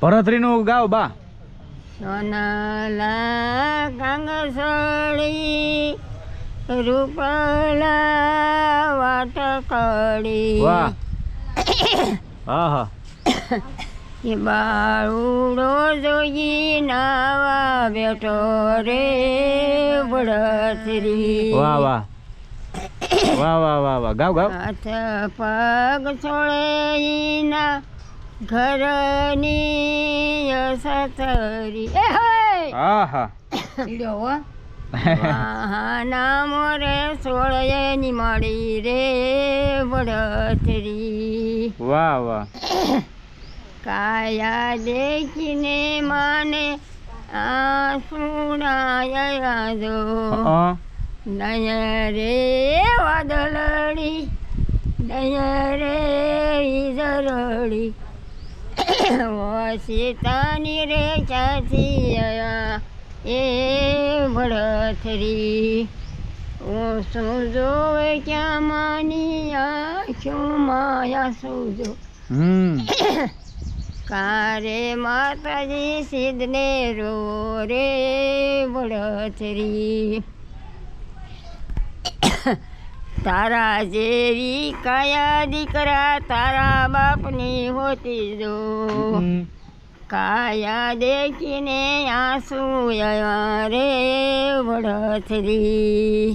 ભરતરીનું ગાવ બા. સોનાલા કાંગસળી રૂપલા વાટકડી. વાહ. હા હા. એ બાળુડો જોઈ નાવા બેઠો રે ભરતરી. વાહ વાહ વાહ વાહ વાહ વાહ ગાવ ગાવ. હાથ પગ છોડે ના ઘરની સતરી. એ હોય હા હા. વાહના મોરે સોળે ની માળી રે ભરતરી. વાહ વાહ. કાયા દેખીને માને આંસુડાયા જો. નય રે વાદળડી નય રે ઈજરડી સીતાની રે ક્યાંથી આયા એ ભરતરી. શું જોવે ક્યાં માની આંખો માયા સુજો. કારે માતાજી સિદ્ધને રો રે ભરતરી. તારા જેવી કાયા દીકરા તારા બાપની હોતી જો. કાયા દેખીને આંસુ આવ્યા રે ભરતરી.